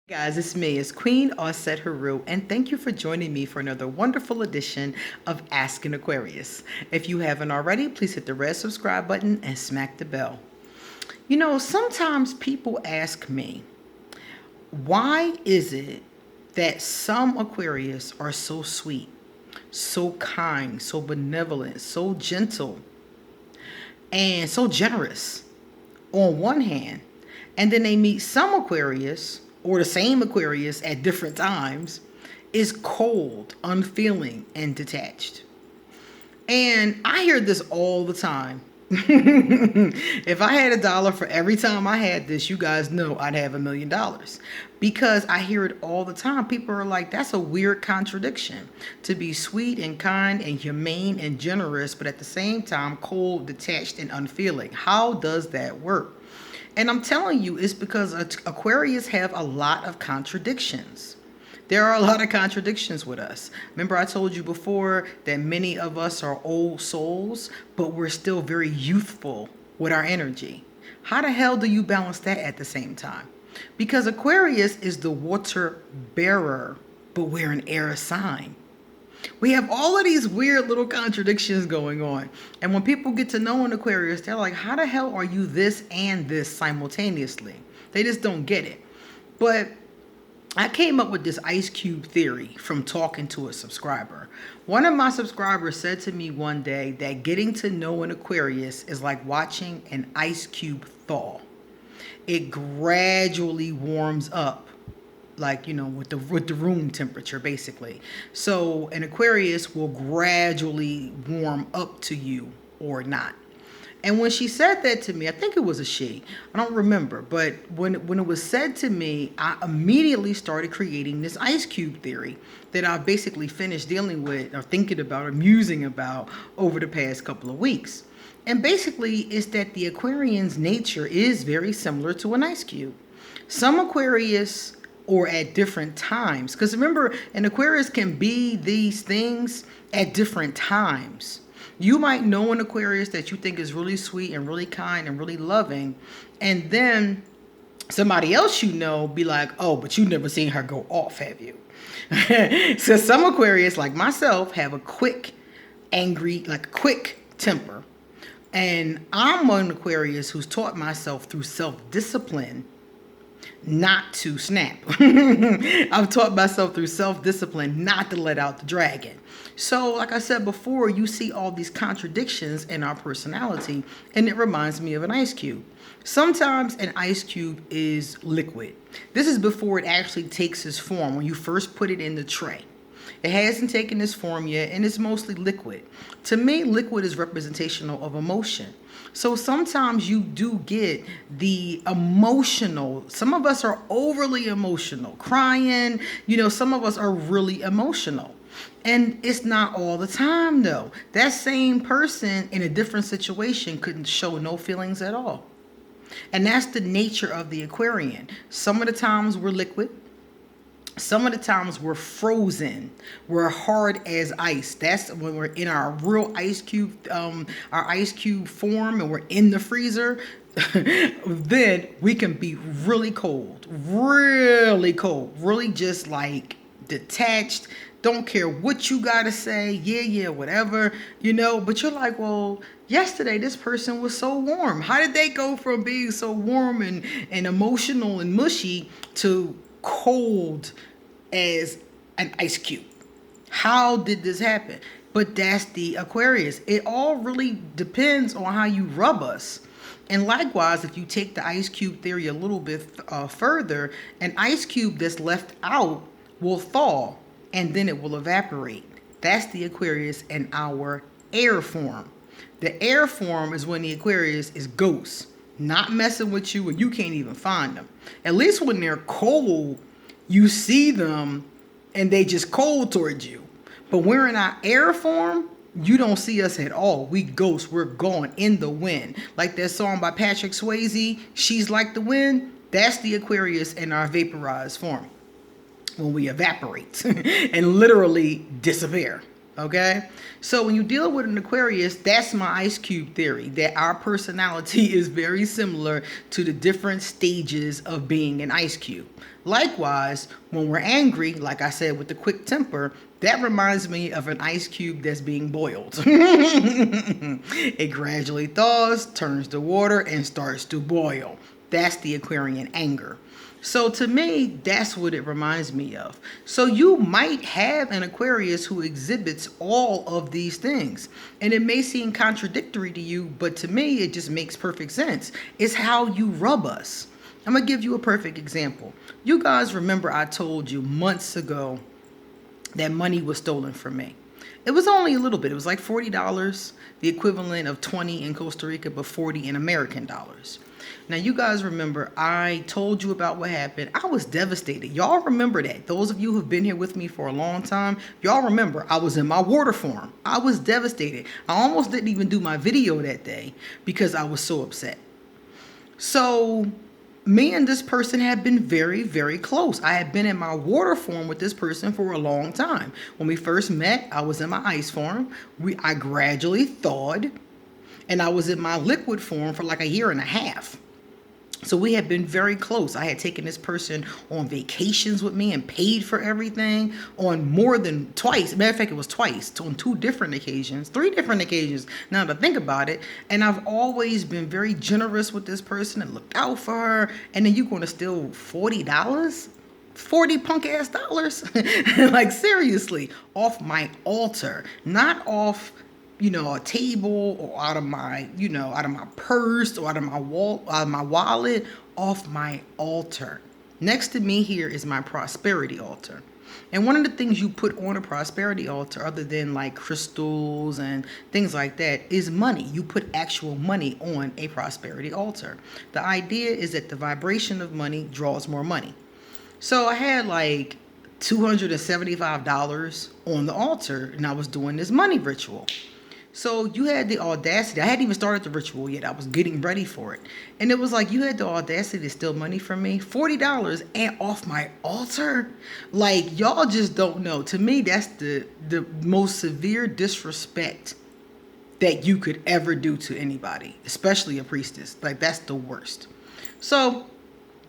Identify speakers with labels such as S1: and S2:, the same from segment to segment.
S1: Guys, it's me, it's Queen Osset Haru, and thank you for joining me for another wonderful edition of Ask an Aquarius. If you haven't already, please hit the red subscribe button and smack the bell. You know, sometimes people ask me, why is it that some Aquarius are so sweet, so kind, so benevolent, so gentle, and so generous on one hand, and then they meet some Aquarius or the same Aquarius at different times is cold, unfeeling, and detached. And I hear this all the time. If I had $1 for every time I had this, you guys know I'd have $1,000,000 because I hear it all the time. People are like, that's a weird contradiction to be sweet and kind and humane and generous, but at the same time, cold, detached, and unfeeling. How does that work? And I'm telling you, it's because Aquarius have a lot of contradictions. There are a lot of contradictions with us. Remember, I told you before that many of us are old souls, but we're still very youthful with our energy. How the hell do you balance that at the same time? Because Aquarius is the water bearer, but we're an air sign. We have all of these weird little contradictions going on. And when people get to know an Aquarius, they're like, how the hell are you this and this simultaneously? They just don't get it. But I came up with this ice cube theory from talking to a subscriber. One of my subscribers said to me one day that getting to know an Aquarius is like watching an ice cube thaw. It gradually warms up, like, with the room temperature, basically. So an Aquarius will gradually warm up to you or not. And when she said that to me, I think it was a she, I don't remember, but when it was said to me, I immediately started creating this ice cube theory that I basically finished dealing with or thinking about or musing about over the past couple of weeks. And basically it's that the Aquarian's nature is very similar to an ice cube. Some Aquarius, or at different times. Because remember, an Aquarius can be these things at different times. You might know an Aquarius that you think is really sweet and really kind and really loving, and then somebody else you know be like, oh, but you've never seen her go off, have you? So some Aquarius, like myself, have a quick, angry, like quick temper. And I'm one Aquarius who's taught myself through self-discipline not to snap. I've taught myself through self-discipline not to let out the dragon. So like I said before, you see all these contradictions in our personality, and it reminds me of an ice cube. Sometimes an ice cube is liquid. This is before it actually takes its form, when you first put it in the tray. It hasn't taken its form yet, and it's mostly liquid. To me, liquid is representational of emotion. So sometimes you do get the emotional. Some of us are overly emotional, crying. Some of us are really emotional. And it's not all the time, though. That same person in a different situation couldn't show no feelings at all. And that's the nature of the Aquarian. Some of the times we're liquid. Some of the times we're frozen. We're hard as ice. That's when we're in our real ice cube, our ice cube form, and we're in the freezer. Then we can be really cold, really just like detached. Don't care what you gotta say. Yeah, whatever, But you're like, well, yesterday this person was so warm. How did they go from being so warm and emotional and mushy to cold as an ice cube? How did this happen? But that's the Aquarius. It all really depends on how you rub us. And likewise, if you take the ice cube theory a little bit further, an ice cube that's left out will thaw and then it will evaporate. That's the Aquarius in our air form. The air form is when the Aquarius is ghosts, not messing with you and you can't even find them. At least when they're cold, you see them and they just cold towards you. But when we're in our air form, you don't see us at all. We ghosts. We're gone in the wind. Like that song by Patrick Swayze, She's Like the Wind. That's the Aquarius in our vaporized form, when we evaporate and literally disappear. Okay, so when you deal with an Aquarius, that's my ice cube theory, that our personality is very similar to the different stages of being an ice cube. Likewise, when we're angry, like I said, with the quick temper, that reminds me of an ice cube that's being boiled. It gradually thaws, turns to water, and starts to boil. That's the Aquarian anger. So to me, that's what it reminds me of. So you might have an Aquarius who exhibits all of these things. And it may seem contradictory to you, but to me, it just makes perfect sense. It's how you rub us. I'm going to give you a perfect example. You guys remember I told you months ago that money was stolen from me. It was only a little bit. It was like $40, the equivalent of 20 in Costa Rica, but 40 in American dollars. Now, you guys remember I told you about what happened. I was devastated. Y'all remember that. Those of you who've been here with me for a long time, y'all remember I was in my water form. I was devastated. I almost didn't even do my video that day because I was so upset. So me and this person had been very, very close. I had been in my water form with this person for a long time. When we first met, I was in my ice form. I gradually thawed, and I was in my liquid form for like a year and a half. So we had been very close. I had taken this person on vacations with me and paid for everything on more than twice. Matter of fact, it was twice, on 2 different occasions, 3 different occasions, now to think about it. And I've always been very generous with this person and looked out for her. And then you're going to steal $40? 40 punk ass dollars? Like, seriously, off my altar, not off a table or out of my, out of my purse or out of my wallet, off my altar. Next to me here is my prosperity altar. And one of the things you put on a prosperity altar, other than like crystals and things like that, is money. You put actual money on a prosperity altar. The idea is that the vibration of money draws more money. So I had like $275 on the altar, and I was doing this money ritual. So you had the audacity. I hadn't even started the ritual yet. I was getting ready for it. And it was like, you had the audacity to steal money from me. $40 and off my altar? Like, y'all just don't know. To me, that's the most severe disrespect that you could ever do to anybody, especially a priestess. Like, that's the worst. So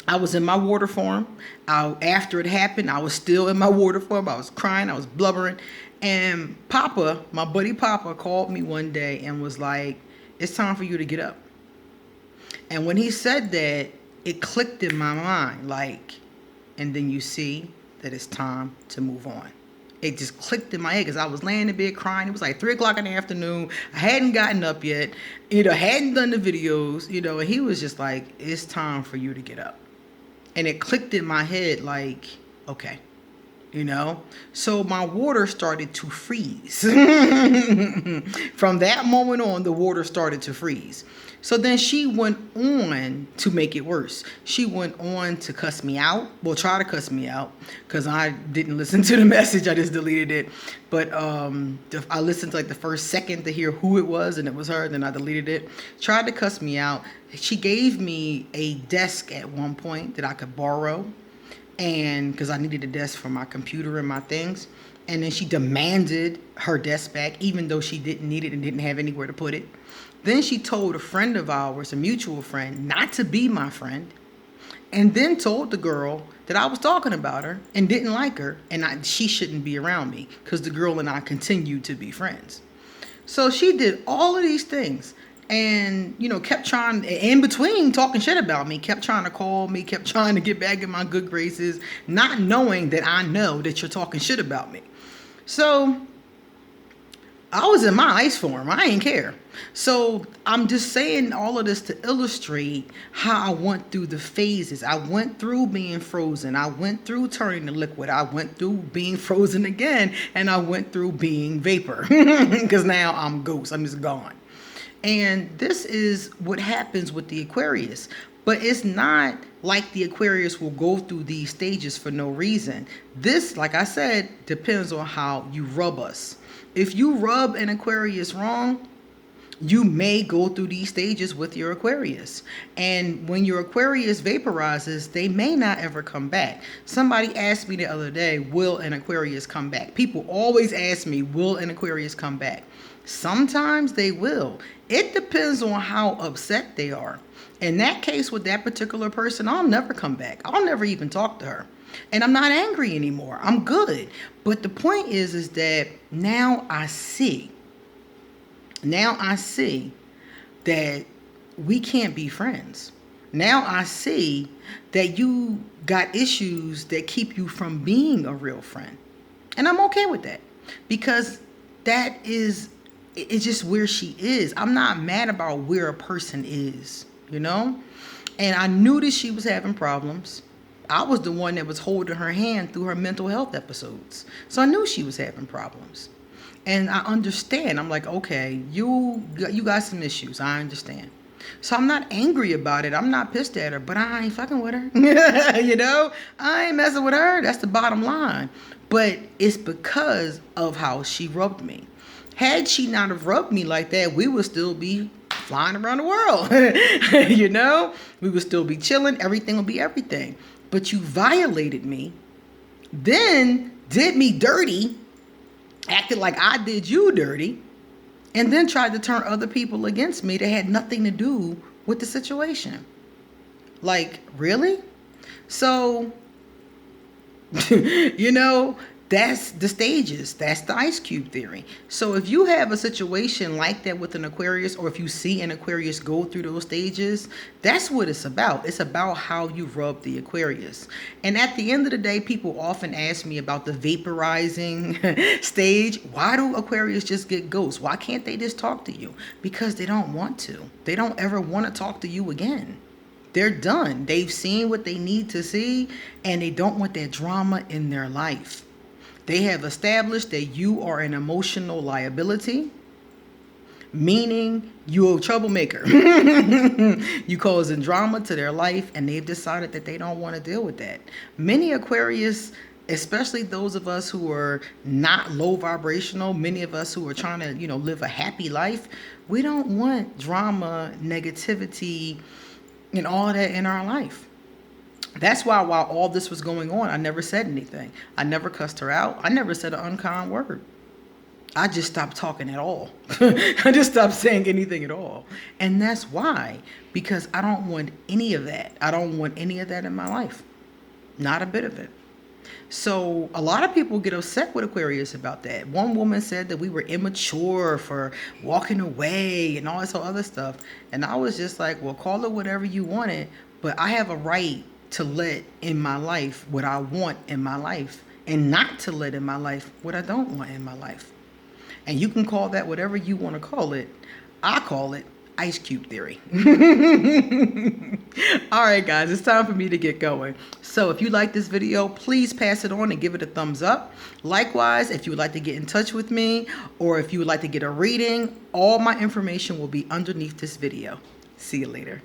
S1: I was in my water form. After it happened, I was still in my water form. I was crying. I was blubbering. And Papa, my buddy Papa, called me one day and was like, it's time for you to get up. And when he said that, it clicked in my mind, like, and then you see that it's time to move on. It just clicked in my head because I was laying in bed crying. It was like 3 o'clock in the afternoon. I hadn't gotten up yet, hadn't done the videos, and he was just like, it's time for you to get up. And it clicked in my head like, okay. So my water started to freeze. From that moment on, the water started to freeze. So then she went on to make it worse. She went on to cuss me out. Well, try to cuss me out, because I didn't listen to the message. I just deleted it. But I listened to like the first second to hear who it was, and it was her. Then I deleted it. Tried to cuss me out. She gave me a desk at one point that I could borrow, and because I needed a desk for my computer and my things. And then she demanded her desk back, even though she didn't need it and didn't have anywhere to put it. Then she told a friend of ours, a mutual friend, not to be my friend. And then told the girl that I was talking about her and didn't like her, and she shouldn't be around me because the girl and I continued to be friends. So she did all of these things. And, kept trying, in between talking shit about me, kept trying to call me, kept trying to get back in my good graces, not knowing that I know that you're talking shit about me. So I was in my ice form. I ain't care. So I'm just saying all of this to illustrate how I went through the phases. I went through being frozen. I went through turning to liquid. I went through being frozen again. And I went through being vapor. Because now I'm ghost. I'm just gone. And this is what happens with the Aquarius. But it's not like the Aquarius will go through these stages for no reason. This, like I said, depends on how you rub us. If you rub an Aquarius wrong, You may go through these stages with your Aquarius. And when your Aquarius vaporizes, they may not ever come back. Somebody asked me the other day, will an Aquarius come back? People always ask me, will an Aquarius come back? Sometimes they will. It depends on how upset they are. In that case, with that particular person, I'll never come back. I'll never even talk to her. And I'm not angry anymore. I'm good. But the point is that now I see that we can't be friends. Now I see that you got issues that keep you from being a real friend. And I'm okay with that, because it's just where she is. I'm not mad about where a person is, you know? And I knew that she was having problems. I was the one that was holding her hand through her mental health episodes. So I knew she was having problems. And I understand. I'm like, okay, you got some issues. I understand. So I'm not angry about it. I'm not pissed at her, but I ain't fucking with her. You know, I ain't messing with her. That's the bottom line. But it's because of how she rubbed me. Had she not have rubbed me like that, we would still be flying around the world. You know, we would still be chilling. Everything would be everything. But you violated me, then did me dirty, acted like I did you dirty, and then tried to turn other people against me that had nothing to do with the situation. Like, really? So, you know, that's the stages. That's the ice cube theory. So if you have a situation like that with an Aquarius, or if you see an Aquarius go through those stages, that's what it's about. It's about how you rub the Aquarius. And at the end of the day, people often ask me about the vaporizing stage. Why do Aquarius just get ghosts? Why can't they just talk to you? Because they don't want to. They don't ever want to talk to you again. They're done. They've seen what they need to see, and they don't want that drama in their life. They have established that you are an emotional liability, meaning you're a troublemaker. You causing drama to their life, and they've decided that they don't want to deal with that. Many Aquarius, especially those of us who are not low vibrational, many of us who are trying to, you know, live a happy life, we don't want drama, negativity, and all that in our life. That's why while all this was going on, I never said anything. I never cussed her out. I never said an unkind word. I just stopped talking at all. I just stopped saying anything at all. And that's why, because I don't want any of that. I don't want any of that in my life. Not a bit of it. So a lot of people get upset with Aquarius about that. One woman said that we were immature for walking away and all this other stuff. And I was just like, well, call it whatever you want it, but I have a right to let in my life what I want in my life, and not to let in my life what I don't want in my life. And you can call that whatever you want to call it. I call it ice cube theory. All right, guys, it's time for me to get going. So if you like this video, please pass it on and give it a thumbs up. Likewise, if you would like to get in touch with me, or if you would like to get a reading, all my information will be underneath this video. See you later.